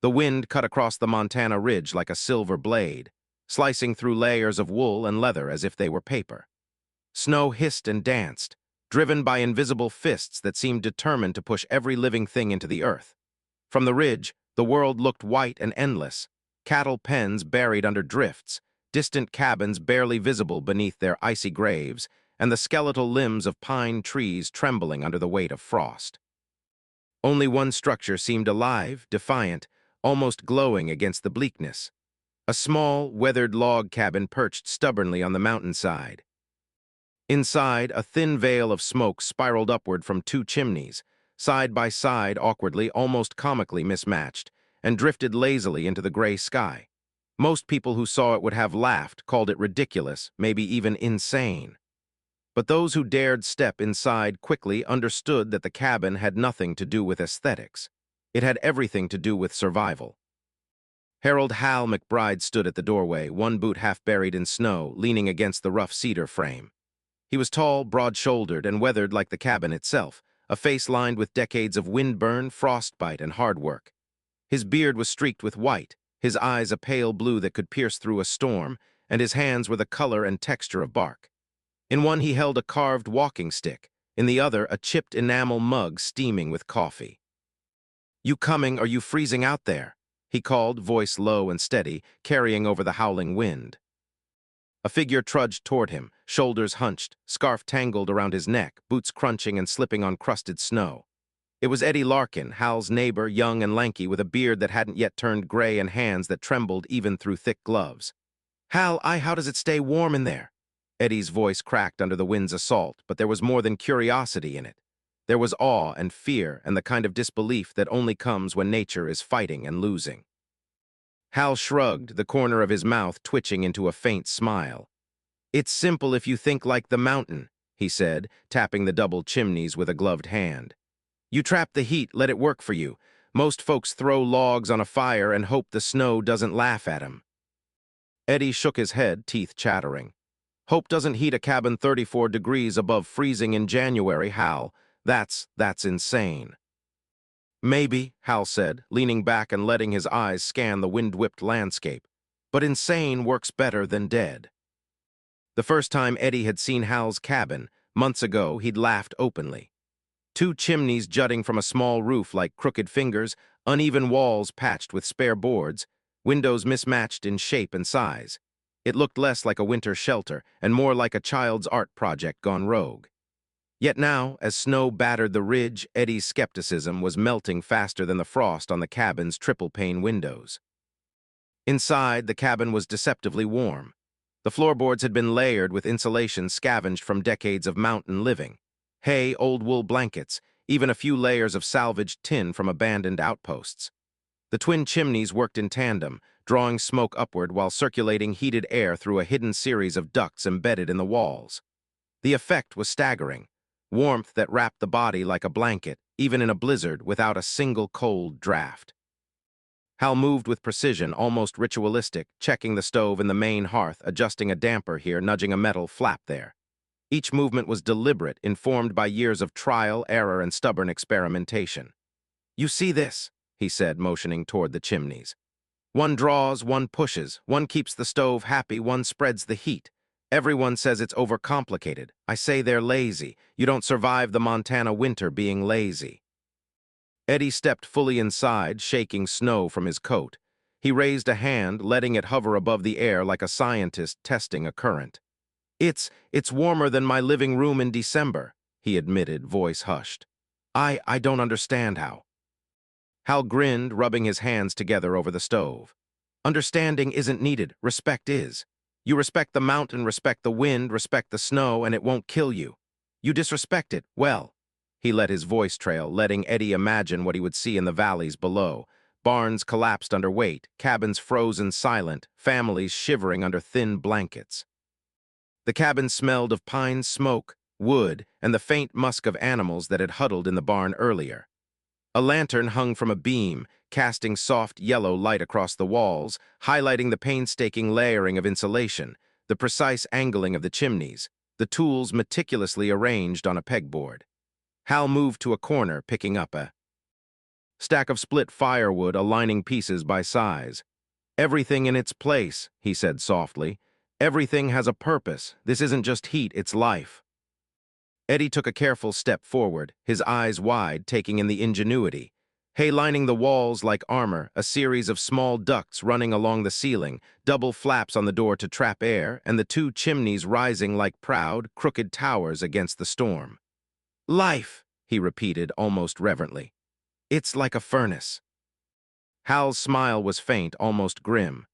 The wind cut across the Montana ridge like a silver blade, slicing through layers of wool and leather as if they were paper. Snow hissed and danced, driven by invisible fists that seemed determined to push every living thing into the earth. From the ridge, the world looked white and endless, cattle pens buried under drifts, distant cabins barely visible beneath their icy graves, and the skeletal limbs of pine trees trembling under the weight of frost. Only one structure seemed alive, defiant, almost glowing against the bleakness. A small, weathered log cabin perched stubbornly on the mountainside. Inside, a thin veil of smoke spiraled upward from two chimneys, side by side awkwardly, almost comically mismatched, and drifted lazily into the gray sky. Most people who saw it would have laughed, called it ridiculous, maybe even insane. But those who dared step inside quickly understood that the cabin had nothing to do with aesthetics. It had everything to do with survival. Harold Hal McBride stood at the doorway, one boot half buried in snow, leaning against the rough cedar frame. He was tall, broad-shouldered, and weathered like the cabin itself, a face lined with decades of windburn, frostbite, and hard work. His beard was streaked with white, his eyes a pale blue that could pierce through a storm, and his hands were the color and texture of bark. In one he held a carved walking stick, in the other a chipped enamel mug steaming with coffee. "You coming, or you freezing out there?" he called, voice low and steady, carrying over the howling wind. A figure trudged toward him, shoulders hunched, scarf tangled around his neck, boots crunching and slipping on crusted snow. It was Eddie Larkin, Hal's neighbor, young and lanky, with a beard that hadn't yet turned gray and hands that trembled even through thick gloves. "Hal, how does it stay warm in there?" Eddie's voice cracked under the wind's assault, but there was more than curiosity in it. There was awe and fear and the kind of disbelief that only comes when nature is fighting and losing. Hal shrugged, the corner of his mouth twitching into a faint smile. "It's simple if you think like the mountain," he said, tapping the double chimneys with a gloved hand. "You trap the heat, let it work for you. Most folks throw logs on a fire and hope the snow doesn't laugh at 'em." Eddie shook his head, teeth chattering. "Hope doesn't heat a cabin 34 degrees above freezing in January, Hal. That's insane." "Maybe," Hal said, leaning back and letting his eyes scan the wind-whipped landscape. "But insane works better than dead." The first time Eddie had seen Hal's cabin, months ago, he'd laughed openly. Two chimneys jutting from a small roof like crooked fingers, uneven walls patched with spare boards, windows mismatched in shape and size. It looked less like a winter shelter and more like a child's art project gone rogue. Yet now, as snow battered the ridge, Eddie's skepticism was melting faster than the frost on the cabin's triple-pane windows. Inside, the cabin was deceptively warm. The floorboards had been layered with insulation scavenged from decades of mountain living. Hay, old wool blankets, even a few layers of salvaged tin from abandoned outposts. The twin chimneys worked in tandem, drawing smoke upward while circulating heated air through a hidden series of ducts embedded in the walls. The effect was staggering. Warmth that wrapped the body like a blanket, even in a blizzard, without a single cold draft. Hal moved with precision, almost ritualistic, checking the stove and the main hearth, adjusting a damper here, nudging a metal flap there. Each movement was deliberate, informed by years of trial, error, and stubborn experimentation. "You see this?" he said, motioning toward the chimneys. "One draws, one pushes, one keeps the stove happy, one spreads the heat. Everyone says it's overcomplicated. I say they're lazy. You don't survive the Montana winter being lazy." Eddie stepped fully inside, shaking snow from his coat. He raised a hand, letting it hover above the air like a scientist testing a current. It's warmer than my living room in December," he admitted, voice hushed. I don't understand how." Hal grinned, rubbing his hands together over the stove. "Understanding isn't needed, respect is. You respect the mountain, respect the wind, respect the snow, and it won't kill you. You disrespect it, well." He let his voice trail, letting Eddie imagine what he would see in the valleys below. Barns collapsed under weight, cabins frozen silent, families shivering under thin blankets. The cabin smelled of pine smoke, wood, and the faint musk of animals that had huddled in the barn earlier. A lantern hung from a beam, casting soft yellow light across the walls, highlighting the painstaking layering of insulation, the precise angling of the chimneys, the tools meticulously arranged on a pegboard. Hal moved to a corner, picking up a stack of split firewood aligning pieces by size. "Everything in its place," he said softly. "Everything has a purpose. This isn't just heat, it's life." Eddie took a careful step forward, his eyes wide, taking in the ingenuity. Hay lining the walls like armor, a series of small ducts running along the ceiling, double flaps on the door to trap air, and the two chimneys rising like proud, crooked towers against the storm. "Life," he repeated almost reverently. "It's like a furnace." Hal's smile was faint, almost grim.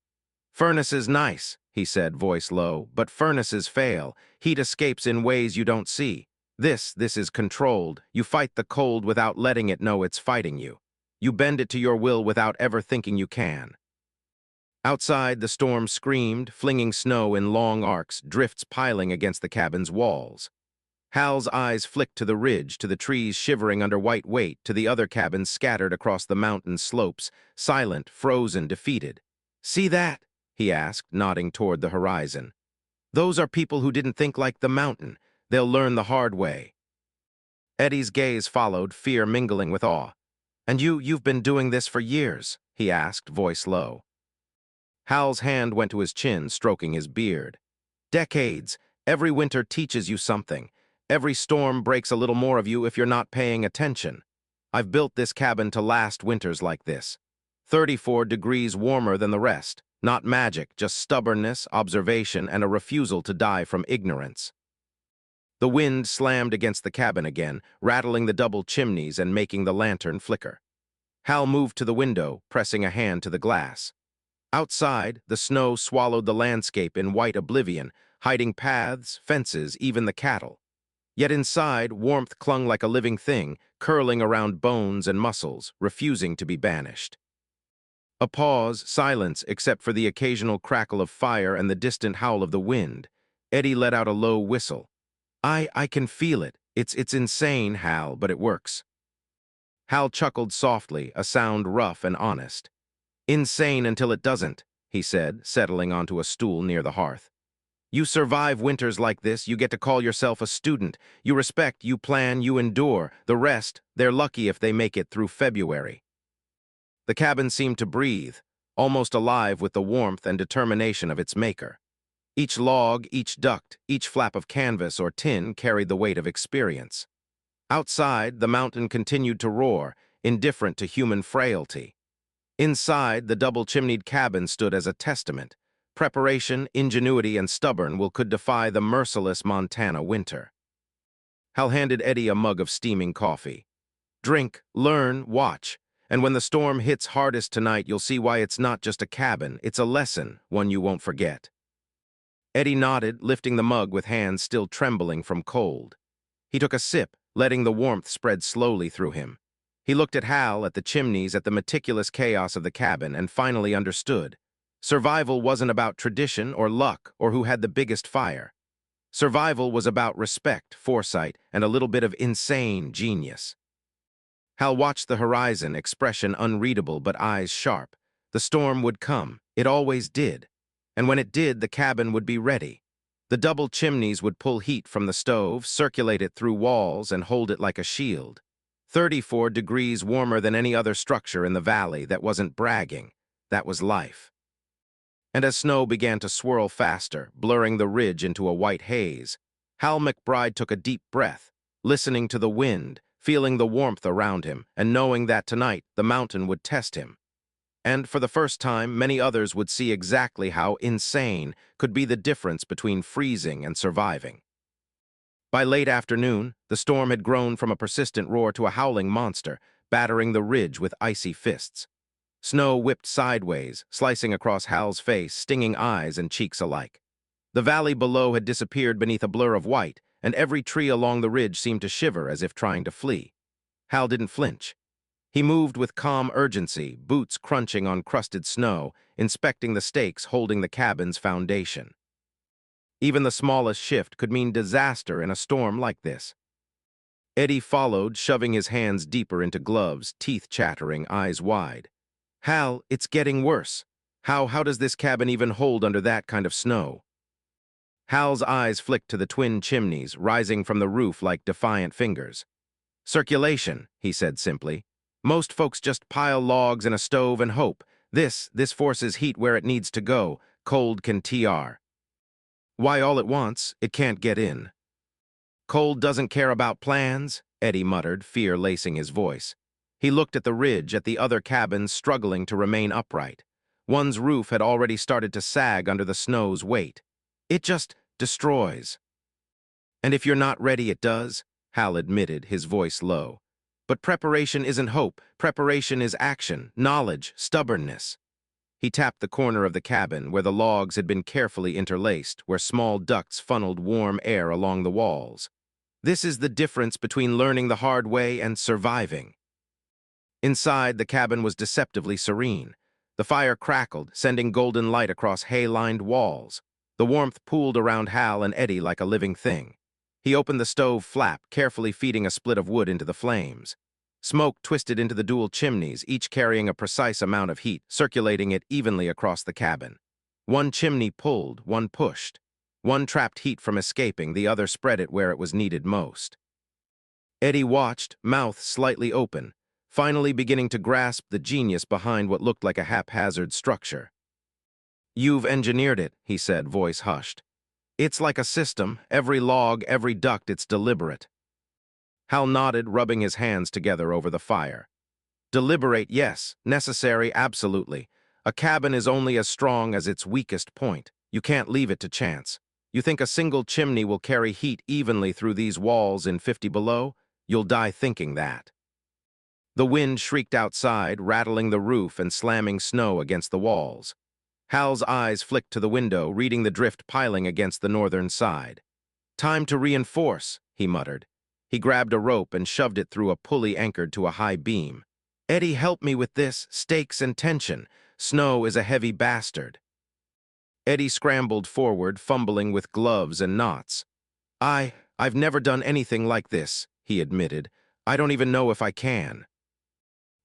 "Furnace is nice," he said, voice low, "but furnaces fail. Heat escapes in ways you don't see. This is controlled. You fight the cold without letting it know it's fighting you. You bend it to your will without ever thinking you can." Outside, the storm screamed, flinging snow in long arcs, drifts piling against the cabin's walls. Hal's eyes flicked to the ridge, to the trees shivering under white weight, to the other cabins scattered across the mountain slopes, silent, frozen, defeated. "See that?" he asked, nodding toward the horizon. "Those are people who didn't think like the mountain. They'll learn the hard way." Eddie's gaze followed, fear mingling with awe. "And you've been doing this for years?" he asked, voice low. Hal's hand went to his chin, stroking his beard. "Decades. Every winter teaches you something. Every storm breaks a little more of you if you're not paying attention. I've built this cabin to last winters like this. 34 degrees warmer than the rest. Not magic, just stubbornness, observation, and a refusal to die from ignorance." The wind slammed against the cabin again, rattling the double chimneys and making the lantern flicker. Hal moved to the window, pressing a hand to the glass. Outside, the snow swallowed the landscape in white oblivion, hiding paths, fences, even the cattle. Yet inside, warmth clung like a living thing, curling around bones and muscles, refusing to be banished. A pause, silence except for the occasional crackle of fire and the distant howl of the wind. Eddie let out a low whistle. I can feel it. It's insane, Hal, but it works." Hal chuckled softly, a sound rough and honest. "Insane until it doesn't," he said, settling onto a stool near the hearth. "You survive winters like this, you get to call yourself a student. You respect, you plan, you endure. The rest, they're lucky if they make it through February." The cabin seemed to breathe, almost alive with the warmth and determination of its maker. Each log, each duct, each flap of canvas or tin carried the weight of experience. Outside, the mountain continued to roar, indifferent to human frailty. Inside, the double-chimneyed cabin stood as a testament. Preparation, ingenuity, and stubborn will could defy the merciless Montana winter. Hal handed Eddie a mug of steaming coffee. "Drink, learn, watch. And when the storm hits hardest tonight, you'll see why it's not just a cabin. It's a lesson, one you won't forget." Eddie nodded, lifting the mug with hands still trembling from cold. He took a sip, letting the warmth spread slowly through him. He looked at Hal, at the chimneys, at the meticulous chaos of the cabin, and finally understood. Survival wasn't about tradition or luck or who had the biggest fire. Survival was about respect, foresight, and a little bit of insane genius. Hal watched the horizon, expression unreadable but eyes sharp. The storm would come. It always did. And when it did, the cabin would be ready. The double chimneys would pull heat from the stove, circulate it through walls, and hold it like a shield. 34 degrees warmer than any other structure in the valley. That wasn't bragging. That was life. And as snow began to swirl faster, blurring the ridge into a white haze, Hal McBride took a deep breath, listening to the wind, feeling the warmth around him, and knowing that tonight the mountain would test him. And for the first time, many others would see exactly how insane could be the difference between freezing and surviving. By late afternoon, the storm had grown from a persistent roar to a howling monster, battering the ridge with icy fists. Snow whipped sideways, slicing across Hal's face, stinging eyes and cheeks alike. The valley below had disappeared beneath a blur of white, and every tree along the ridge seemed to shiver as if trying to flee. Hal didn't flinch. He moved with calm urgency, boots crunching on crusted snow, inspecting the stakes holding the cabin's foundation. Even the smallest shift could mean disaster in a storm like this. Eddie followed, shoving his hands deeper into gloves, teeth chattering, eyes wide. "Hal, it's getting worse. How does this cabin even hold under that kind of snow?" Hal's eyes flicked to the twin chimneys, rising from the roof like defiant fingers. "Circulation," he said simply. Most folks just pile logs in a stove and hope. This forces heat where it needs to go. Cold can TR. Why all at once? It can't get in. Cold doesn't care about plans, Eddie muttered, fear lacing his voice. He looked at the ridge, at the other cabins struggling to remain upright. One's roof had already started to sag under the snow's weight. It just destroys. And if you're not ready, it does, Hal admitted, his voice low. But preparation isn't hope. Preparation is action, knowledge, stubbornness. He tapped the corner of the cabin where the logs had been carefully interlaced, where small ducts funneled warm air along the walls. This is the difference between learning the hard way and surviving. Inside, the cabin was deceptively serene. The fire crackled, sending golden light across hay-lined walls. The warmth pooled around Hal and Eddie like a living thing. He opened the stove flap, carefully feeding a split of wood into the flames. Smoke twisted into the dual chimneys, each carrying a precise amount of heat, circulating it evenly across the cabin. One chimney pulled, one pushed. One trapped heat from escaping, the other spread it where it was needed most. Eddie watched, mouth slightly open, finally beginning to grasp the genius behind what looked like a haphazard structure. "You've engineered it," he said, voice hushed. "It's like a system, every log, every duct, it's deliberate." Hal nodded, rubbing his hands together over the fire. "Deliberate, yes. Necessary, absolutely. A cabin is only as strong as its weakest point. You can't leave it to chance. You think a single chimney will carry heat evenly through these walls in 50 below? You'll die thinking that." The wind shrieked outside, rattling the roof and slamming snow against the walls. Hal's eyes flicked to the window, reading the drift piling against the northern side. "Time to reinforce," he muttered. He grabbed a rope and shoved it through a pulley anchored to a high beam. "Eddie, help me with this. Stakes and tension. Snow is a heavy bastard." Eddie scrambled forward, fumbling with gloves and knots. I've never done anything like this," he admitted. "I don't even know if I can."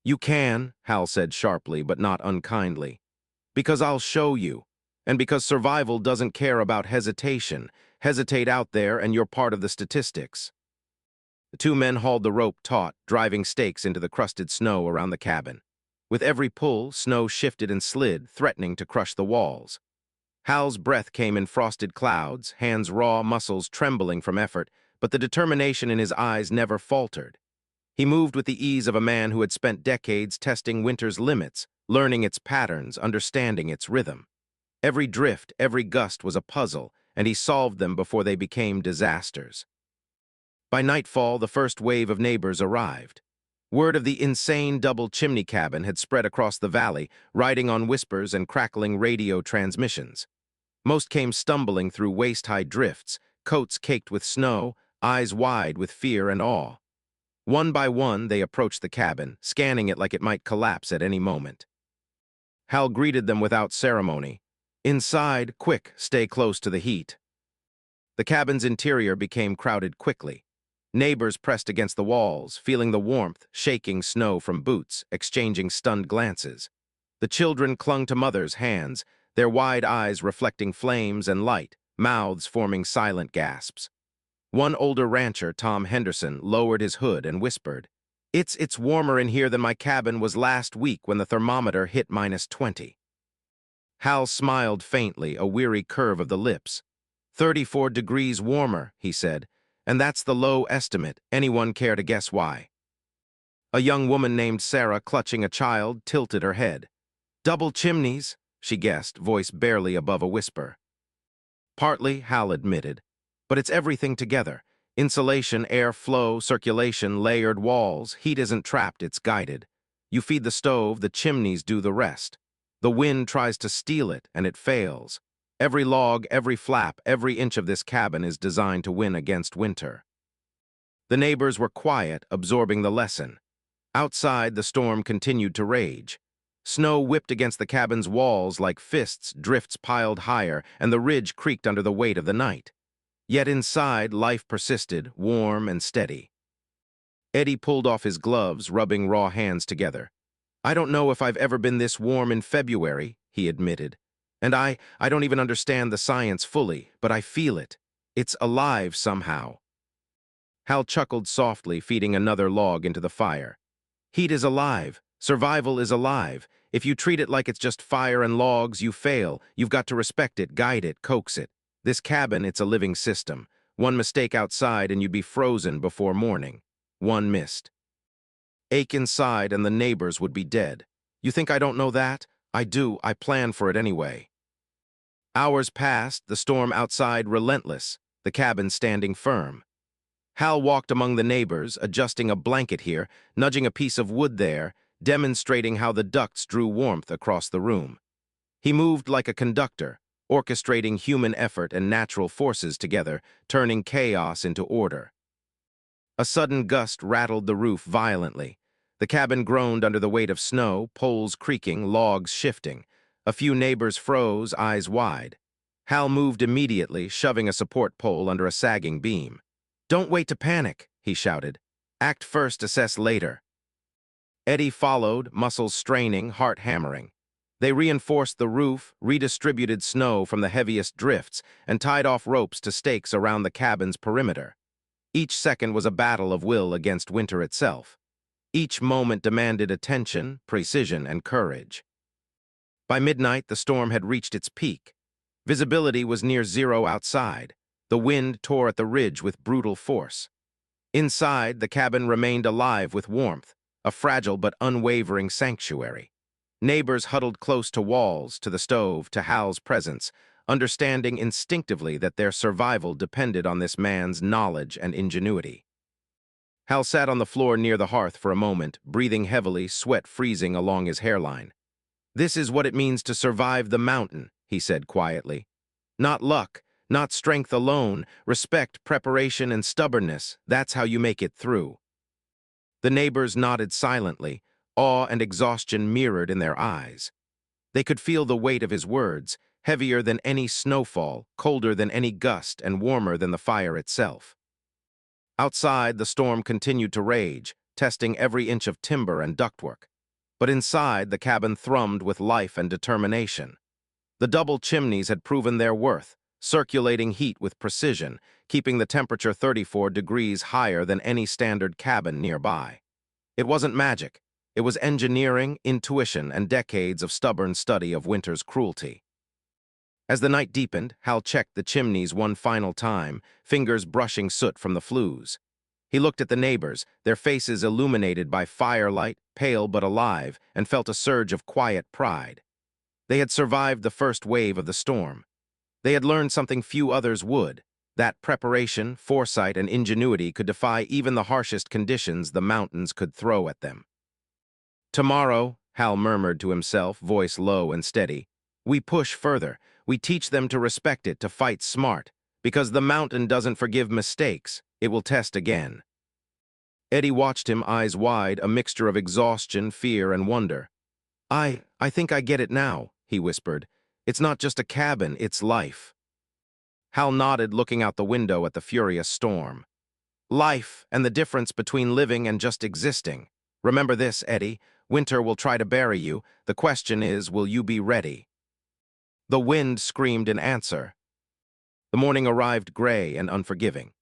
"You can," Hal said sharply, but not unkindly. "Because I'll show you. And because survival doesn't care about hesitation. Hesitate out there and you're part of the statistics." The two men hauled the rope taut, driving stakes into the crusted snow around the cabin. With every pull, snow shifted and slid, threatening to crush the walls. Hal's breath came in frosted clouds, hands raw, muscles trembling from effort, but the determination in his eyes never faltered. He moved with the ease of a man who had spent decades testing winter's limits, learning its patterns, understanding its rhythm. Every drift, every gust was a puzzle, and he solved them before they became disasters. By nightfall, the first wave of neighbors arrived. Word of the insane double chimney cabin had spread across the valley, riding on whispers and crackling radio transmissions. Most came stumbling through waist-high drifts, coats caked with snow, eyes wide with fear and awe. One by one, they approached the cabin, scanning it like it might collapse at any moment. Hal greeted them without ceremony. "Inside, quick, stay close to the heat." The cabin's interior became crowded quickly. Neighbors pressed against the walls, feeling the warmth, shaking snow from boots, exchanging stunned glances. The children clung to mothers' hands, their wide eyes reflecting flames and light, mouths forming silent gasps. One older rancher, Tom Henderson, lowered his hood and whispered, It's warmer in here than my cabin was last week when the thermometer hit -20. Hal smiled faintly, a weary curve of the lips. 34 degrees warmer, he said, and that's the low estimate. Anyone care to guess why? A young woman named Sarah, clutching a child, tilted her head. "Double chimneys," she guessed, voice barely above a whisper. "Partly," Hal admitted, "but it's everything together. Insulation, air flow, circulation, layered walls. Heat isn't trapped, it's guided. You feed the stove, the chimneys do the rest. The wind tries to steal it, and it fails. Every log, every flap, every inch of this cabin is designed to win against winter." The neighbors were quiet, absorbing the lesson. Outside, the storm continued to rage. Snow whipped against the cabin's walls like fists, drifts piled higher, and the ridge creaked under the weight of the night. Yet inside, life persisted, warm and steady. Eddie pulled off his gloves, rubbing raw hands together. "I don't know if I've ever been this warm in February," he admitted. "And I don't even understand the science fully, but I feel it. It's alive somehow." Hal chuckled softly, feeding another log into the fire. Heat is alive. Survival is alive. If you treat it like it's just fire and logs, you fail. You've got to respect it, guide it, coax it. This cabin, it's a living system. One mistake outside and you'd be frozen before morning. One missed. Ache inside and the neighbors would be dead. You think I don't know that? I do. I plan for it anyway. Hours passed, the storm outside relentless, the cabin standing firm. Hal walked among the neighbors, adjusting a blanket here, nudging a piece of wood there, demonstrating how the ducts drew warmth across the room. He moved like a conductor, orchestrating human effort and natural forces together, turning chaos into order. A sudden gust rattled the roof violently. The cabin groaned under the weight of snow, poles creaking, logs shifting. A few neighbors froze, eyes wide. Hal moved immediately, shoving a support pole under a sagging beam. "Don't wait to panic," he shouted. "Act first, assess later." Eddie followed, muscles straining, heart hammering. They reinforced the roof, redistributed snow from the heaviest drifts, and tied off ropes to stakes around the cabin's perimeter. Each second was a battle of will against winter itself. Each moment demanded attention, precision, and courage. By midnight, the storm had reached its peak. Visibility was near zero outside. The wind tore at the ridge with brutal force. Inside, the cabin remained alive with warmth, a fragile but unwavering sanctuary. Neighbors huddled close to walls, to the stove, to Hal's presence, understanding instinctively that their survival depended on this man's knowledge and ingenuity. Hal sat on the floor near the hearth for a moment, breathing heavily, sweat freezing along his hairline. "This is what it means to survive the mountain," he said quietly. "Not luck, not strength alone, respect, preparation, and stubbornness. That's how you make it through." The neighbors nodded silently, awe and exhaustion mirrored in their eyes. They could feel the weight of his words, heavier than any snowfall, colder than any gust, and warmer than the fire itself. Outside, the storm continued to rage, testing every inch of timber and ductwork. But inside, the cabin thrummed with life and determination. The double chimneys had proven their worth, circulating heat with precision, keeping the temperature 34 degrees higher than any standard cabin nearby. It wasn't magic. It was engineering, intuition, and decades of stubborn study of winter's cruelty. As the night deepened, Hal checked the chimneys one final time, fingers brushing soot from the flues. He looked at the neighbors, their faces illuminated by firelight, pale but alive, and felt a surge of quiet pride. They had survived the first wave of the storm. They had learned something few others would, that preparation, foresight, and ingenuity could defy even the harshest conditions the mountains could throw at them. "Tomorrow," Hal murmured to himself, voice low and steady, "we push further. We teach them to respect it, to fight smart. Because the mountain doesn't forgive mistakes, it will test again." Eddie watched him, eyes wide, a mixture of exhaustion, fear, and wonder. I think I get it now," he whispered. "It's not just a cabin, it's life." Hal nodded, looking out the window at the furious storm. "Life, and the difference between living and just existing. Remember this, Eddie. Winter will try to bury you. The question is, will you be ready?" The wind screamed in answer. The morning arrived gray and unforgiving.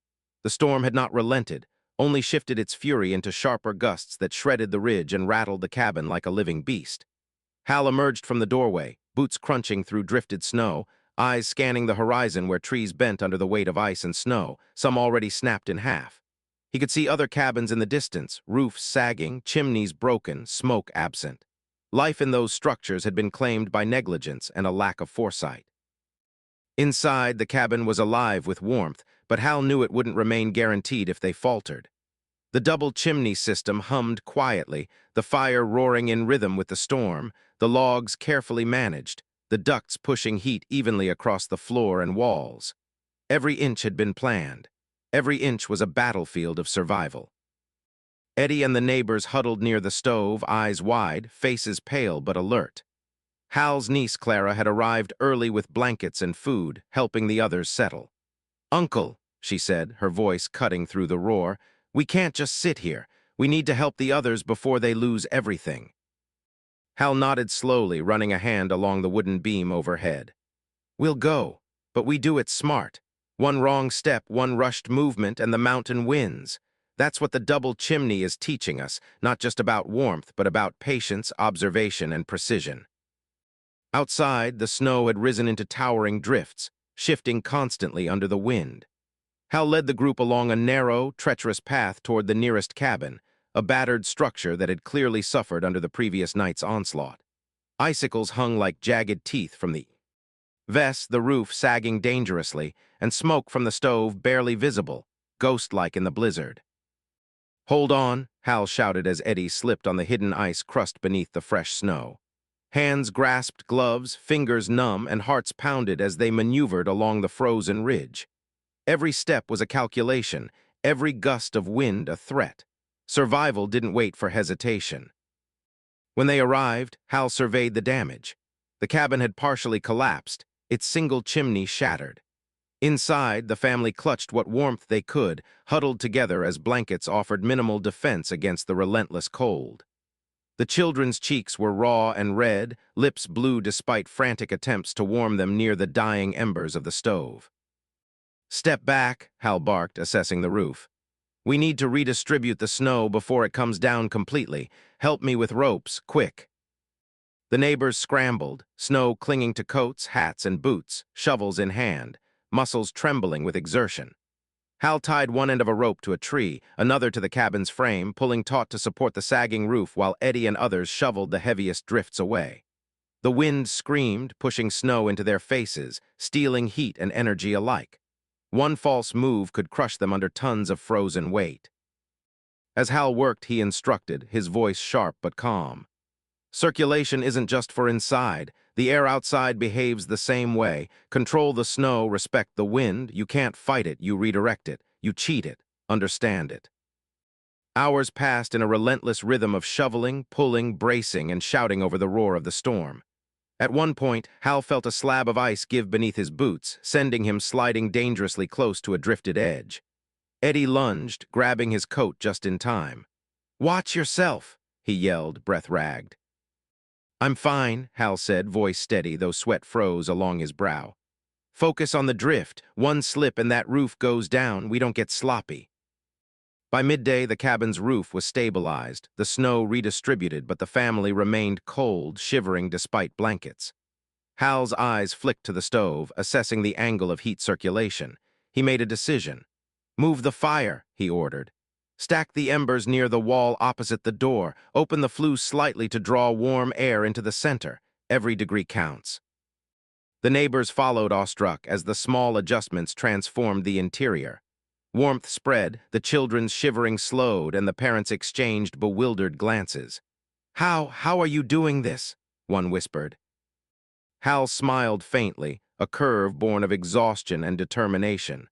The storm had not relented, only shifted its fury into sharper gusts that shredded the ridge and rattled the cabin like a living beast. Hal emerged from the doorway, boots crunching through drifted snow, eyes scanning the horizon where trees bent under the weight of ice and snow, some already snapped in half. He could see other cabins in the distance, roofs sagging, chimneys broken, smoke absent. Life in those structures had been claimed by negligence and a lack of foresight. Inside, the cabin was alive with warmth, but Hal knew it wouldn't remain guaranteed if they faltered. The double chimney system hummed quietly, the fire roaring in rhythm with the storm, the logs carefully managed, the ducts pushing heat evenly across the floor and walls. Every inch had been planned. Every inch was a battlefield of survival. Eddie and the neighbors huddled near the stove, eyes wide, faces pale but alert. Hal's niece Clara had arrived early with blankets and food, helping the others settle. "Uncle," she said, her voice cutting through the roar, "we can't just sit here. We need to help the others before they lose everything." Hal nodded slowly, running a hand along the wooden beam overhead. "We'll go, but we do it smart. One wrong step, one rushed movement, and the mountain wins. That's what the double chimney is teaching us, not just about warmth, but about patience, observation, and precision. Outside, the snow had risen into towering drifts, shifting constantly under the wind. Hal led the group along a narrow, treacherous path toward the nearest cabin, a battered structure that had clearly suffered under the previous night's onslaught. Icicles hung like jagged teeth from the the roof sagging dangerously, and smoke from the stove barely visible, ghost-like in the blizzard. "Hold on," Hal shouted as Eddie slipped on the hidden ice crust beneath the fresh snow. Hands grasped gloves, fingers numb, and hearts pounded as they maneuvered along the frozen ridge. Every step was a calculation, every gust of wind a threat. Survival didn't wait for hesitation. When they arrived, Hal surveyed the damage. The cabin had partially collapsed, its single chimney shattered. Inside, the family clutched what warmth they could, huddled together as blankets offered minimal defense against the relentless cold. The children's cheeks were raw and red, lips blue despite frantic attempts to warm them near the dying embers of the stove. "Step back," Hal barked, assessing the roof. "We need to redistribute the snow before it comes down completely. Help me with ropes, quick." The neighbors scrambled, snow clinging to coats, hats, and boots, shovels in hand, muscles trembling with exertion. Hal tied one end of a rope to a tree, another to the cabin's frame, pulling taut to support the sagging roof while Eddie and others shoveled the heaviest drifts away. The wind screamed, pushing snow into their faces, stealing heat and energy alike. One false move could crush them under tons of frozen weight. As Hal worked, he instructed, his voice sharp but calm. "Circulation isn't just for inside. The air outside behaves the same way. Control the snow, respect the wind. You can't fight it, you redirect it. You cheat it, understand it." Hours passed in a relentless rhythm of shoveling, pulling, bracing, and shouting over the roar of the storm. At one point, Hal felt a slab of ice give beneath his boots, sending him sliding dangerously close to a drifted edge. Eddie lunged, grabbing his coat just in time. "Watch yourself," he yelled, breath-ragged. "I'm fine," Hal said, voice steady, though sweat froze along his brow. "Focus on the drift. One slip and that roof goes down. We don't get sloppy." By midday, the cabin's roof was stabilized, the snow redistributed, but the family remained cold, shivering despite blankets. Hal's eyes flicked to the stove, assessing the angle of heat circulation. He made a decision. "Move the fire," he ordered. "Stack the embers near the wall opposite the door. Open the flue slightly to draw warm air into the center. Every degree counts." The neighbors followed awestruck as the small adjustments transformed the interior. Warmth spread, the children's shivering slowed, and the parents exchanged bewildered glances. How are you doing this?" one whispered. Hal smiled faintly, a curve born of exhaustion and determination.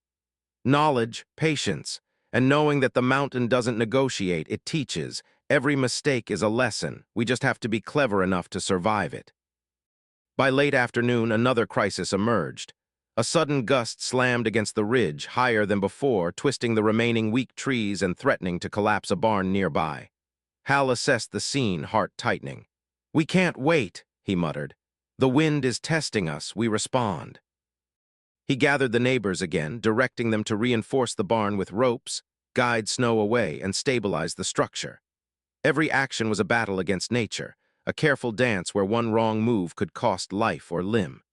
"Knowledge, patience, and knowing that the mountain doesn't negotiate, it teaches. Every mistake is a lesson. We just have to be clever enough to survive it." By late afternoon, another crisis emerged. A sudden gust slammed against the ridge, higher than before, twisting the remaining weak trees and threatening to collapse a barn nearby. Hal assessed the scene, heart tightening. "We can't wait," he muttered. "The wind is testing us. We respond." He gathered the neighbors again, directing them to reinforce the barn with ropes, guide snow away, and stabilize the structure. Every action was a battle against nature, a careful dance where one wrong move could cost life or limb.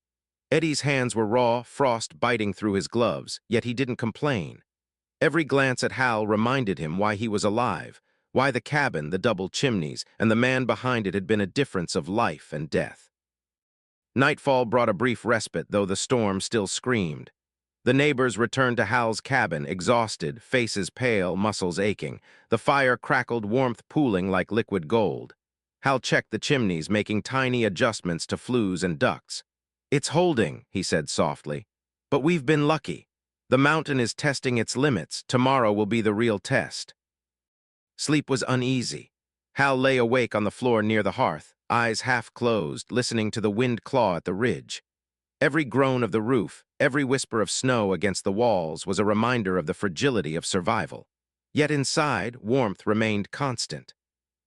Eddie's hands were raw, frost biting through his gloves, yet he didn't complain. Every glance at Hal reminded him why he was alive, why the cabin, the double chimneys, and the man behind it had been a difference of life and death. Nightfall brought a brief respite, though the storm still screamed. The neighbors returned to Hal's cabin, exhausted, faces pale, muscles aching. The fire crackled, warmth pooling like liquid gold. Hal checked the chimneys, making tiny adjustments to flues and ducts. "It's holding," he said softly. "But we've been lucky. The mountain is testing its limits. Tomorrow will be the real test." Sleep was uneasy. Hal lay awake on the floor near the hearth, eyes half closed, listening to the wind claw at the ridge. Every groan of the roof, every whisper of snow against the walls was a reminder of the fragility of survival. Yet inside, warmth remained constant.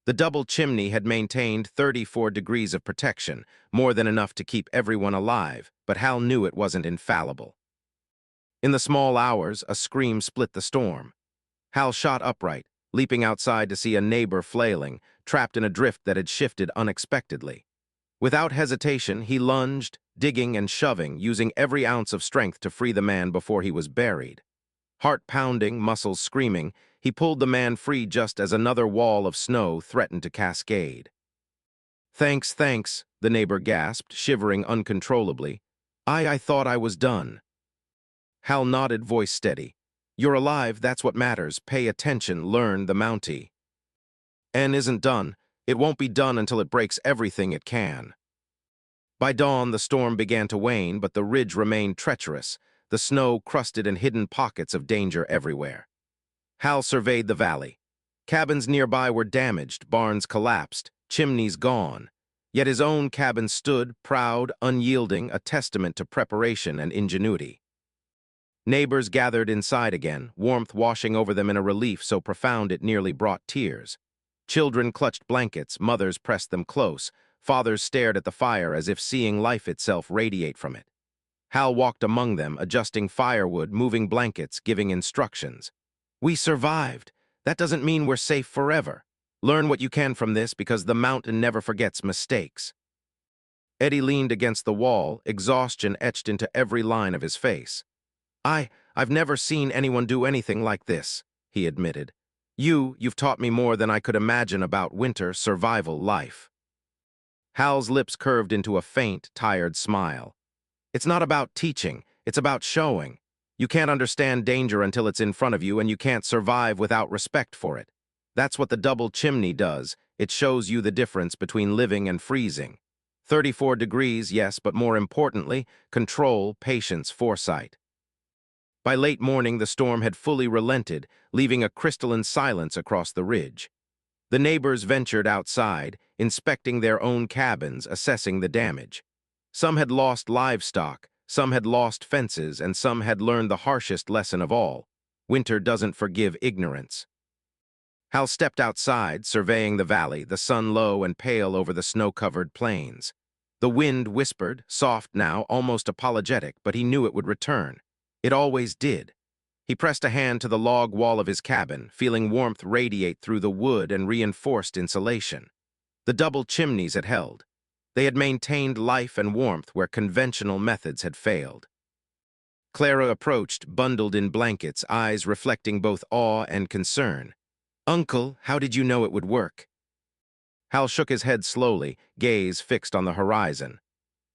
The double chimney had maintained 34 degrees of protection, more than enough to keep everyone alive, but Hal knew it wasn't infallible. In the small hours, a scream split the storm. Hal shot upright, leaping outside to see a neighbor flailing, trapped in a drift that had shifted unexpectedly. Without hesitation, he lunged, digging and shoving, using every ounce of strength to free the man before he was buried. Heart pounding, muscles screaming, he pulled the man free just as another wall of snow threatened to cascade. "Thanks, thanks," the neighbor gasped, shivering uncontrollably. I thought I was done." Hal nodded, voice steady. "You're alive, that's what matters. Pay attention, learn the Mountie. N isn't done. It won't be done until it breaks everything it can." By dawn, the storm began to wane, but the ridge remained treacherous, the snow crusted in hidden pockets of danger everywhere. Hal surveyed the valley. Cabins nearby were damaged, barns collapsed, chimneys gone. Yet his own cabin stood, proud, unyielding, a testament to preparation and ingenuity. Neighbors gathered inside again, warmth washing over them in a relief so profound it nearly brought tears. Children clutched blankets, mothers pressed them close, fathers stared at the fire as if seeing life itself radiate from it. Hal walked among them, adjusting firewood, moving blankets, giving instructions. "We survived. That doesn't mean we're safe forever. Learn what you can from this because the mountain never forgets mistakes." Eddie leaned against the wall, exhaustion etched into every line of his face. I've never seen anyone do anything like this," he admitted. You've taught me more than I could imagine about winter survival life." Hal's lips curved into a faint, tired smile. "It's not about teaching, it's about showing. You can't understand danger until it's in front of you, and you can't survive without respect for it. That's what the double chimney does. It shows you the difference between living and freezing. 34 degrees, yes, but more importantly, control, patience, foresight." By late morning, the storm had fully relented, leaving a crystalline silence across the ridge. The neighbors ventured outside, inspecting their own cabins, assessing the damage. Some had lost livestock, some had lost fences, and some had learned the harshest lesson of all: winter doesn't forgive ignorance. Hal stepped outside, surveying the valley, the sun low and pale over the snow-covered plains. The wind whispered, soft now, almost apologetic, but he knew it would return. It always did. He pressed a hand to the log wall of his cabin, feeling warmth radiate through the wood and reinforced insulation. The double chimneys had held. They had maintained life and warmth where conventional methods had failed. Clara approached, bundled in blankets, eyes reflecting both awe and concern. "Uncle, how did you know it would work?" Hal shook his head slowly, gaze fixed on the horizon.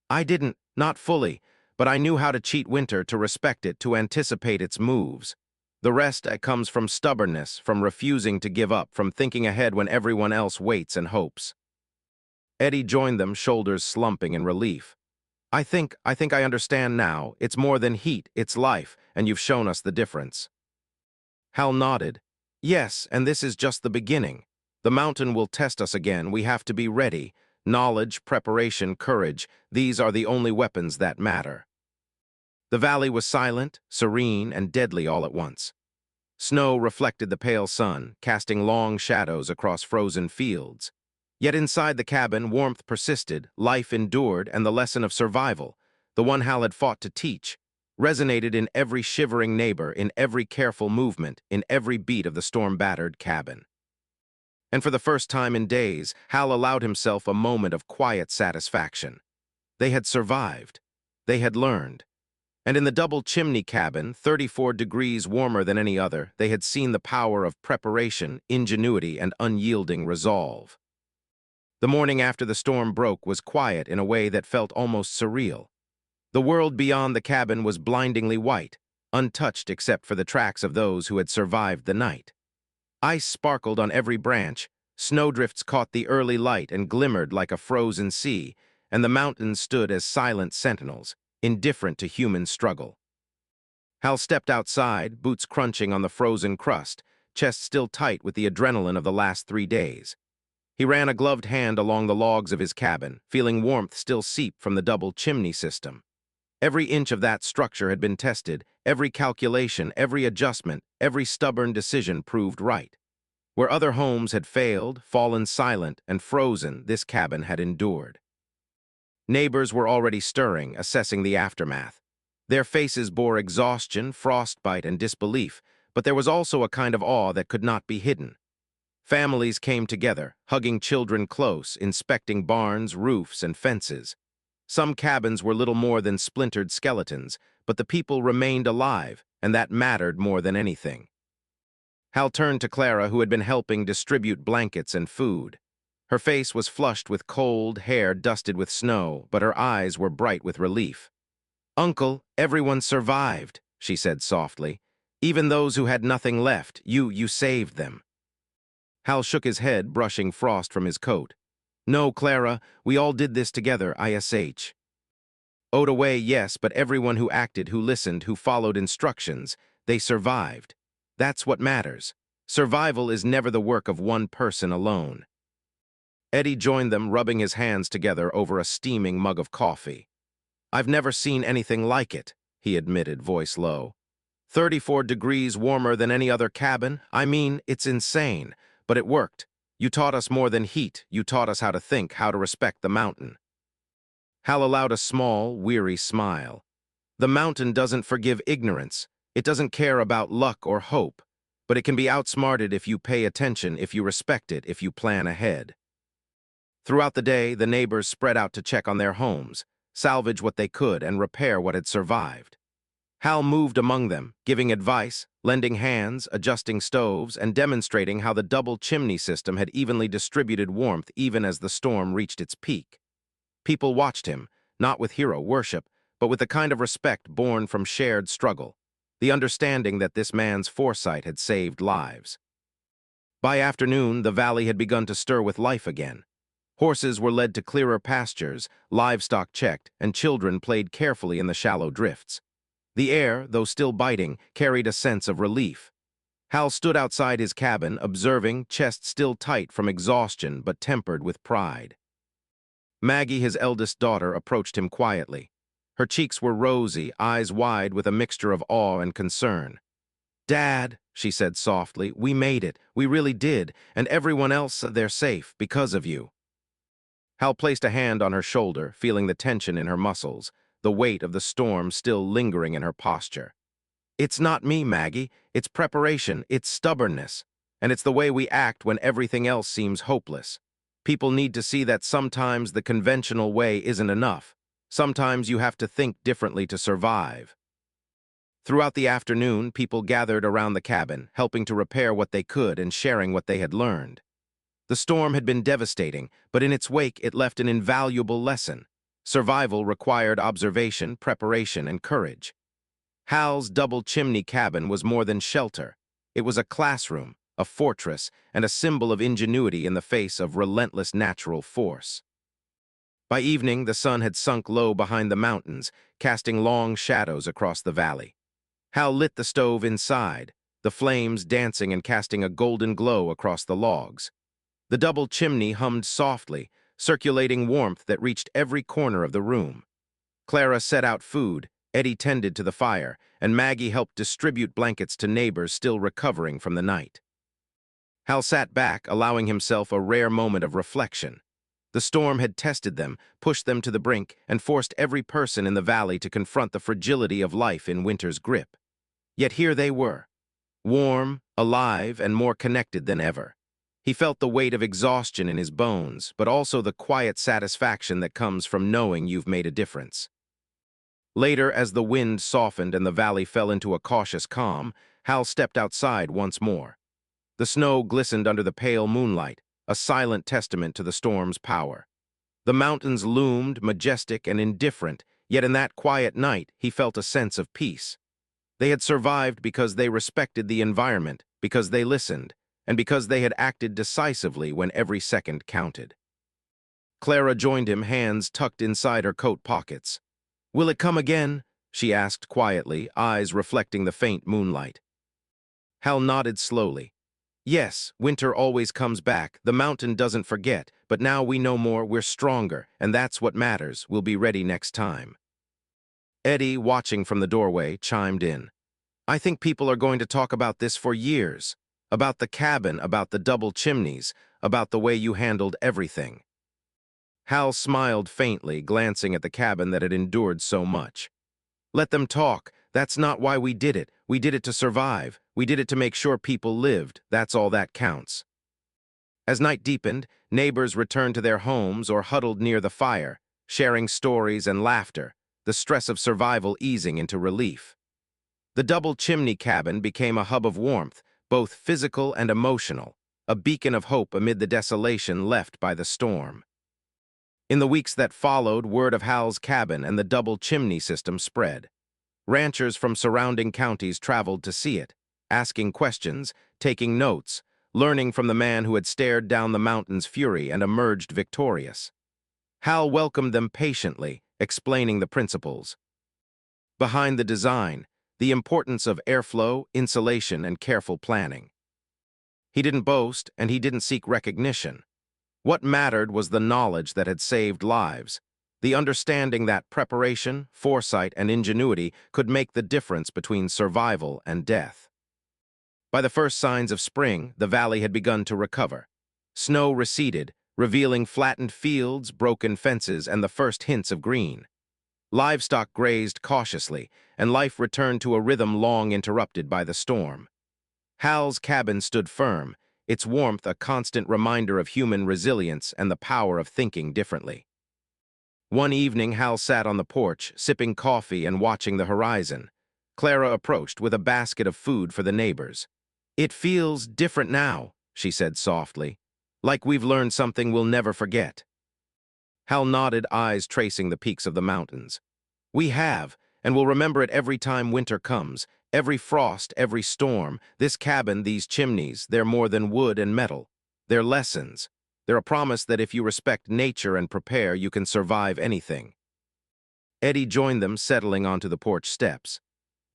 "I didn't, not fully. But I knew how to cheat winter, to respect it, to anticipate its moves. The rest comes from stubbornness, from refusing to give up, from thinking ahead when everyone else waits and hopes." Eddie joined them, shoulders slumping in relief. I think I understand now. It's more than heat, it's life, and you've shown us the difference." Hal nodded. "Yes, and this is just the beginning. The mountain will test us again. We have to be ready. Knowledge, preparation, courage, these are the only weapons that matter." The valley was silent, serene, and deadly all at once. Snow reflected the pale sun, casting long shadows across frozen fields. Yet inside the cabin, warmth persisted, life endured, and the lesson of survival, the one Hal had fought to teach, resonated in every shivering neighbor, in every careful movement, in every beat of the storm-battered cabin. And for the first time in days, Hal allowed himself a moment of quiet satisfaction. They had survived. They had learned. And in the double chimney cabin, 34 degrees warmer than any other, they had seen the power of preparation, ingenuity, and unyielding resolve. The morning after the storm broke was quiet in a way that felt almost surreal. The world beyond the cabin was blindingly white, untouched except for the tracks of those who had survived the night. Ice sparkled on every branch, snowdrifts caught the early light and glimmered like a frozen sea, and the mountains stood as silent sentinels, indifferent to human struggle. Hal stepped outside, boots crunching on the frozen crust, chest still tight with the adrenaline of the last 3 days. He ran a gloved hand along the logs of his cabin, feeling warmth still seep from the double chimney system. Every inch of that structure had been tested, every calculation, every adjustment, every stubborn decision proved right. Where other homes had failed, fallen silent, and frozen, this cabin had endured. Neighbors were already stirring, assessing the aftermath. Their faces bore exhaustion, frostbite, and disbelief, but there was also a kind of awe that could not be hidden. Families came together, hugging children close, inspecting barns, roofs, and fences. Some cabins were little more than splintered skeletons, but the people remained alive, and that mattered more than anything. Hal turned to Clara, who had been helping distribute blankets and food. Her face was flushed with cold, hair dusted with snow, but her eyes were bright with relief. "Uncle, everyone survived," she said softly. "Even those who had nothing left, you saved them." Hal shook his head, brushing frost from his coat. "No, Clara, we all did this together, ISH. Away, yes, but everyone who acted, who listened, who followed instructions, they survived. That's what matters. Survival is never the work of one person alone." Eddie joined them, rubbing his hands together over a steaming mug of coffee. "I've never seen anything like it," he admitted, voice low. 34 degrees warmer than any other cabin? I mean, it's insane. But it worked. You taught us more than heat. You taught us how to think, how to respect the mountain." Hal allowed a small, weary smile. "The mountain doesn't forgive ignorance. It doesn't care about luck or hope. But it can be outsmarted if you pay attention, if you respect it, if you plan ahead." Throughout the day, the neighbors spread out to check on their homes, salvage what they could, and repair what had survived. Hal moved among them, giving advice, lending hands, adjusting stoves, and demonstrating how the double chimney system had evenly distributed warmth even as the storm reached its peak. People watched him, not with hero worship, but with the kind of respect born from shared struggle, the understanding that this man's foresight had saved lives. By afternoon, the valley had begun to stir with life again. Horses were led to clearer pastures, livestock checked, and children played carefully in the shallow drifts. The air, though still biting, carried a sense of relief. Hal stood outside his cabin, observing, chest still tight from exhaustion but tempered with pride. Maggie, his eldest daughter, approached him quietly. Her cheeks were rosy, eyes wide with a mixture of awe and concern. "Dad," she said softly, "we made it. We really did. And everyone else, they're safe because of you." Hal placed a hand on her shoulder, feeling the tension in her muscles, the weight of the storm still lingering in her posture. "It's not me, Maggie. It's preparation. It's stubbornness. And it's the way we act when everything else seems hopeless. People need to see that sometimes the conventional way isn't enough. Sometimes you have to think differently to survive." Throughout the afternoon, people gathered around the cabin, helping to repair what they could and sharing what they had learned. The storm had been devastating, but in its wake it left an invaluable lesson. Survival required observation, preparation, and courage. Hal's double chimney cabin was more than shelter. It was a classroom, a fortress, and a symbol of ingenuity in the face of relentless natural force. By evening, the sun had sunk low behind the mountains, casting long shadows across the valley. Hal lit the stove inside, the flames dancing and casting a golden glow across the logs. The double chimney hummed softly, circulating warmth that reached every corner of the room. Clara set out food, Eddie tended to the fire, and Maggie helped distribute blankets to neighbors still recovering from the night. Hal sat back, allowing himself a rare moment of reflection. The storm had tested them, pushed them to the brink, and forced every person in the valley to confront the fragility of life in winter's grip. Yet here they were, warm, alive, and more connected than ever. He felt the weight of exhaustion in his bones, but also the quiet satisfaction that comes from knowing you've made a difference. Later, as the wind softened and the valley fell into a cautious calm, Hal stepped outside once more. The snow glistened under the pale moonlight, a silent testament to the storm's power. The mountains loomed, majestic and indifferent, yet in that quiet night he felt a sense of peace. They had survived because they respected the environment, because they listened, and because they had acted decisively when every second counted. Clara joined him, hands tucked inside her coat pockets. "Will it come again?" she asked quietly, eyes reflecting the faint moonlight. Hal nodded slowly. "Yes, winter always comes back. The mountain doesn't forget, but now we know more, we're stronger, and that's what matters. We'll be ready next time." Eddie, watching from the doorway, chimed in. "I think people are going to talk about this for years. About the cabin, about the double chimneys, about the way you handled everything." Hal smiled faintly, glancing at the cabin that had endured so much. "Let them talk. That's not why we did it. We did it to survive. We did it to make sure people lived. That's all that counts. As night deepened, neighbors returned to their homes or huddled near the fire, sharing stories and laughter, the stress of survival easing into relief. The double chimney cabin became a hub of warmth, both physical and emotional, a beacon of hope amid the desolation left by the storm. In the weeks that followed, word of Hal's cabin and the double chimney system spread. Ranchers from surrounding counties traveled to see it, asking questions, taking notes, learning from the man who had stared down the mountain's fury and emerged victorious. Hal welcomed them patiently, explaining the principles. Behind the design, the importance of airflow, insulation, and careful planning. He didn't boast, and he didn't seek recognition. What mattered was the knowledge that had saved lives, the understanding that preparation, foresight, and ingenuity could make the difference between survival and death. By the first signs of spring, the valley had begun to recover. Snow receded, revealing flattened fields, broken fences, and the first hints of green. Livestock grazed cautiously, and life returned to a rhythm long interrupted by the storm. Hal's cabin stood firm, its warmth a constant reminder of human resilience and the power of thinking differently. One evening, Hal sat on the porch, sipping coffee and watching the horizon. Clara approached with a basket of food for the neighbors. "It feels different now," she said softly, "like we've learned something we'll never forget." Hal nodded, eyes tracing the peaks of the mountains. "We have, and we'll remember it every time winter comes, every frost, every storm. This cabin, these chimneys, they're more than wood and metal. They're lessons. They're a promise that if you respect nature and prepare, you can survive anything." Eddie joined them, settling onto the porch steps.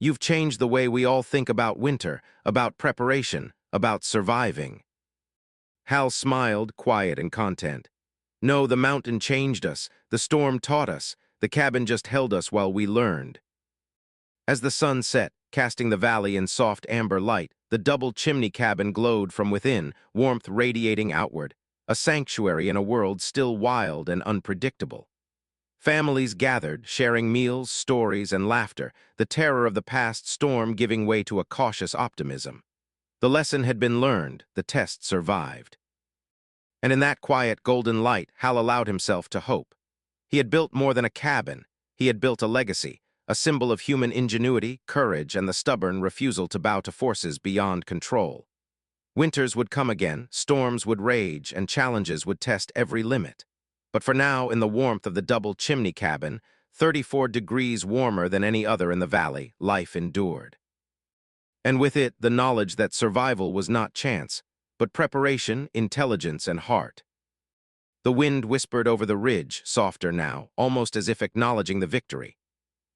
"You've changed the way we all think about winter, about preparation, about surviving." Hal smiled, quiet and content. "No, the mountain changed us. The storm taught us. The cabin just held us while we learned." As the sun set, casting the valley in soft amber light, the double chimney cabin glowed from within, warmth radiating outward, a sanctuary in a world still wild and unpredictable. Families gathered, sharing meals, stories, and laughter, the terror of the past storm giving way to a cautious optimism. The lesson had been learned, the test survived. And in that quiet golden light, Hal allowed himself to hope. He had built more than a cabin. He had built a legacy, a symbol of human ingenuity, courage, and the stubborn refusal to bow to forces beyond control. Winters would come again, storms would rage, and challenges would test every limit. But for now, in the warmth of the double chimney cabin, 34 degrees warmer than any other in the valley, life endured. And with it, the knowledge that survival was not chance, but preparation, intelligence, and heart. The wind whispered over the ridge, softer now, almost as if acknowledging the victory.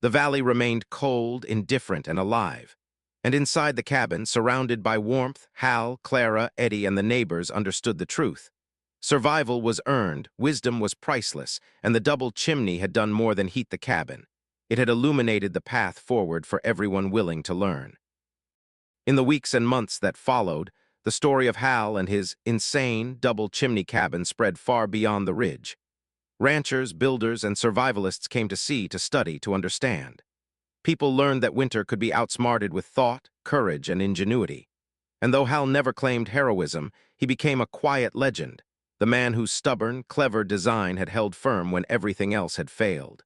The valley remained cold, indifferent, and alive. And inside the cabin, surrounded by warmth, Hal, Clara, Eddie, and the neighbors understood the truth. Survival was earned, wisdom was priceless, and the double chimney had done more than heat the cabin. It had illuminated the path forward for everyone willing to learn. In the weeks and months that followed, the story of Hal and his insane double chimney cabin spread far beyond the ridge. Ranchers, builders, and survivalists came to see, to study, to understand. People learned that winter could be outsmarted with thought, courage, and ingenuity. And though Hal never claimed heroism, he became a quiet legend, the man whose stubborn, clever design had held firm when everything else had failed.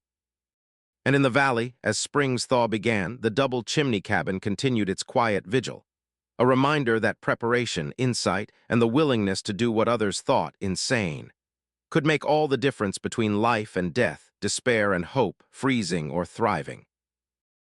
And in the valley, as spring's thaw began, the double chimney cabin continued its quiet vigil, a reminder that preparation, insight, and the willingness to do what others thought insane could make all the difference between life and death, despair and hope, freezing or thriving.